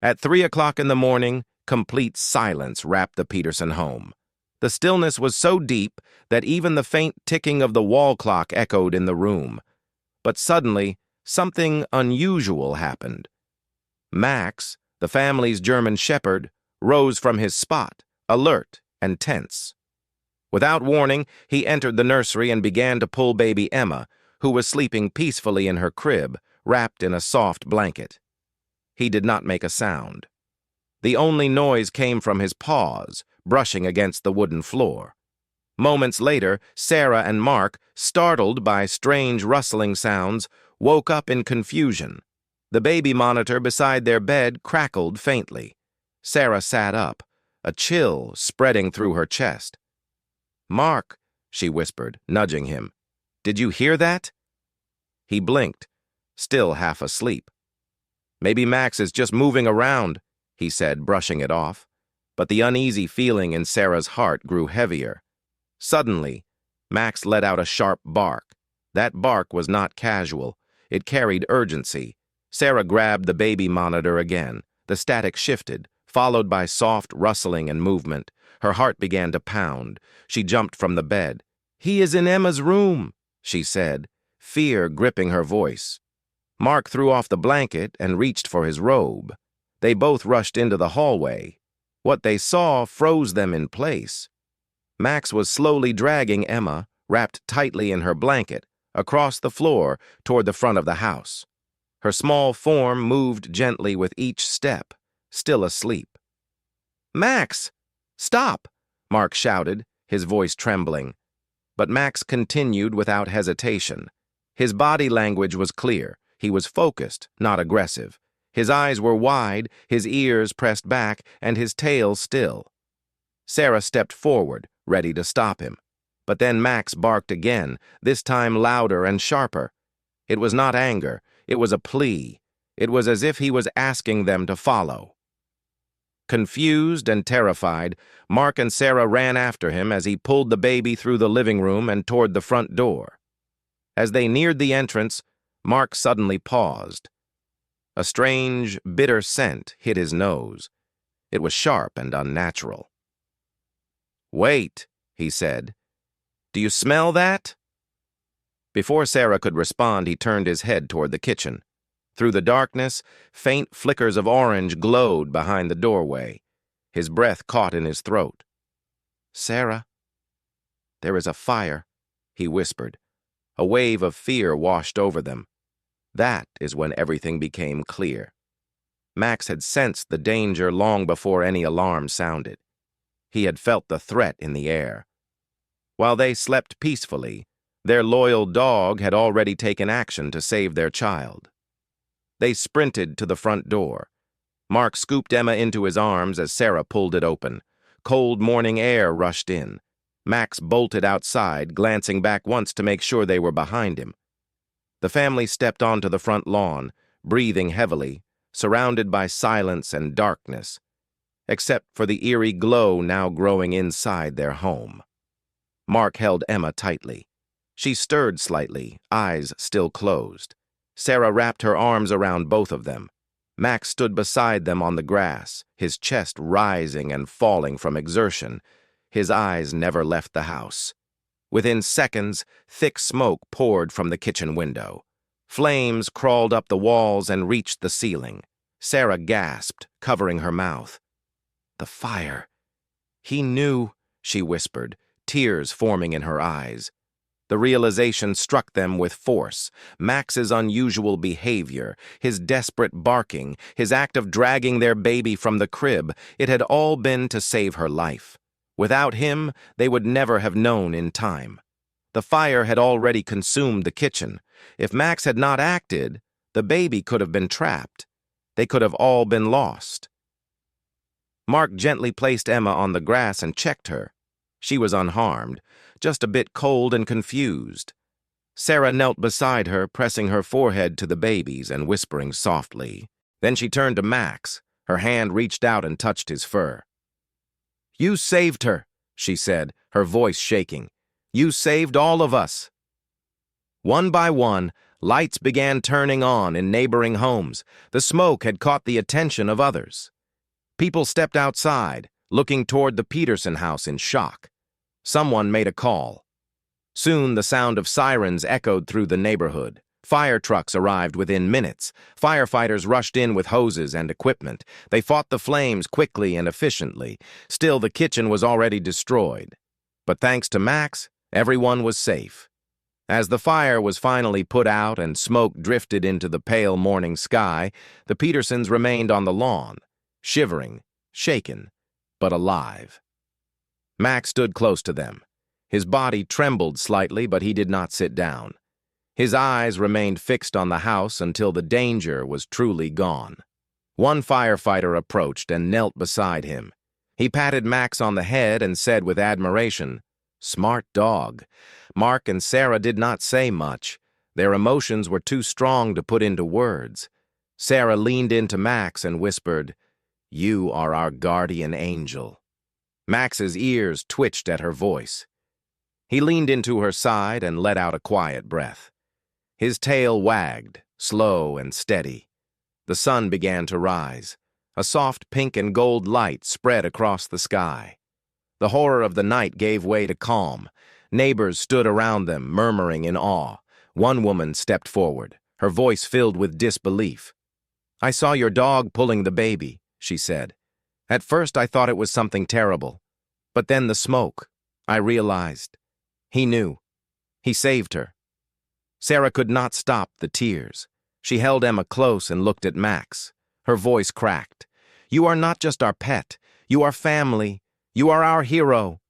At 3 o'clock in the morning, complete silence wrapped the Peterson home. The stillness was so deep that even the faint ticking of the wall clock echoed in the room. But suddenly, something unusual happened. Max, the family's German shepherd, rose from his spot, alert and tense. Without warning, he entered the nursery and began to pull baby Emma, who was sleeping peacefully in her crib, wrapped in a soft blanket. He did not make a sound. The only noise came from his paws, brushing against the wooden floor. Moments later, Sarah and Mark, startled by strange rustling sounds, woke up in confusion. The baby monitor beside their bed crackled faintly. Sarah sat up, a chill spreading through her chest. "Mark," she whispered, nudging him. "Did you hear that?" He blinked, still half asleep. "Maybe Max is just moving around," he said, brushing it off. But the uneasy feeling in Sarah's heart grew heavier. Suddenly, Max let out a sharp bark. That bark was not casual. It carried urgency. Sarah grabbed the baby monitor again. The static shifted, followed by soft rustling and movement. Her heart began to pound. She jumped from the bed. "He is in Emma's room," she said, fear gripping her voice. Mark threw off the blanket and reached for his robe. They both rushed into the hallway. What they saw froze them in place. Max was slowly dragging Emma, wrapped tightly in her blanket, across the floor toward the front of the house. Her small form moved gently with each step, still asleep. "Max! Stop!" Mark shouted, his voice trembling. But Max continued without hesitation. His body language was clear. He was focused, not aggressive. His eyes were wide, his ears pressed back, and his tail still. Sarah stepped forward, ready to stop him. But then Max barked again, this time louder and sharper. It was not anger, it was a plea. It was as if he was asking them to follow. Confused and terrified, Mark and Sarah ran after him as he pulled the baby through the living room and toward the front door. As they neared the entrance, Mark suddenly paused. A strange, bitter scent hit his nose. It was sharp and unnatural. "Wait," he said. "Do you smell that?" Before Sarah could respond, he turned his head toward the kitchen. Through the darkness, faint flickers of orange glowed behind the doorway. His breath caught in his throat. "Sarah." "There is a fire," he whispered. A wave of fear washed over them. That is when everything became clear. Max had sensed the danger long before any alarm sounded. He had felt the threat in the air. While they slept peacefully, their loyal dog had already taken action to save their child. They sprinted to the front door. Mark scooped Emma into his arms as Sarah pulled it open. Cold morning air rushed in. Max bolted outside, glancing back once to make sure they were behind him. The family stepped onto the front lawn, breathing heavily, surrounded by silence and darkness, except for the eerie glow now growing inside their home. Mark held Emma tightly. She stirred slightly, eyes still closed. Sarah wrapped her arms around both of them. Max stood beside them on the grass, his chest rising and falling from exertion. His eyes never left the house. Within seconds, thick smoke poured from the kitchen window. Flames crawled up the walls and reached the ceiling. Sarah gasped, covering her mouth. "The fire." "He knew," she whispered, tears forming in her eyes. The realization struck them with force. Max's unusual behavior, his desperate barking, his act of dragging their baby from the crib, it had all been to save her life. Without him, they would never have known in time. The fire had already consumed the kitchen. If Max had not acted, the baby could have been trapped. They could have all been lost. Mark gently placed Emma on the grass and checked her. She was unharmed, just a bit cold and confused. Sarah knelt beside her, pressing her forehead to the baby's and whispering softly. Then she turned to Max. Her hand reached out and touched his fur. "You saved her," she said, her voice shaking. "You saved all of us." One by one, Lights began turning on in neighboring homes. The smoke had caught the attention of others. People stepped outside, looking toward the Peterson house in shock. Someone made a call. Soon the sound of sirens echoed through the neighborhood. Fire trucks arrived within minutes. Firefighters rushed in with hoses and equipment. They fought the flames quickly and efficiently. Still, the kitchen was already destroyed. But thanks to Max, everyone was safe. As the fire was finally put out and smoke drifted into the pale morning sky, the Petersons remained on the lawn, shivering, shaken, but alive. Max stood close to them. His body trembled slightly, but he did not sit down. His eyes remained fixed on the house until the danger was truly gone. One firefighter approached and knelt beside him. He patted Max on the head and said with admiration, "Smart dog." Mark and Sarah did not say much. Their emotions were too strong to put into words. Sarah leaned into Max and whispered, "You are our guardian angel." Max's ears twitched at her voice. He leaned into her side and let out a quiet breath. His tail wagged, slow and steady. The sun began to rise. A soft pink and gold light spread across the sky. The horror of the night gave way to calm. Neighbors stood around them, murmuring in awe. One woman stepped forward, her voice filled with disbelief. "I saw your dog pulling the baby," she said. "At first I thought it was something terrible. But then the smoke. I realized. He knew. He saved her." Sarah could not stop the tears. She held Emma close and looked at Max. Her voice cracked. "You are not just our pet. You are family. You are our hero."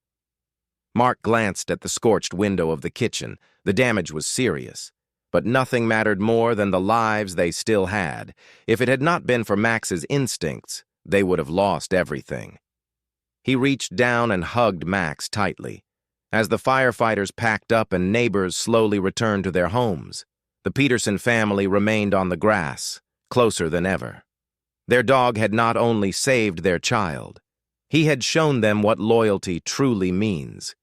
Mark glanced at the scorched window of the kitchen. The damage was serious. But nothing mattered more than the lives they still had. If it had not been for Max's instincts, they would have lost everything. He reached down and hugged Max tightly. As the firefighters packed up and neighbors slowly returned to their homes, the Peterson family remained on the grass, closer than ever. Their dog had not only saved their child, he had shown them what loyalty truly means.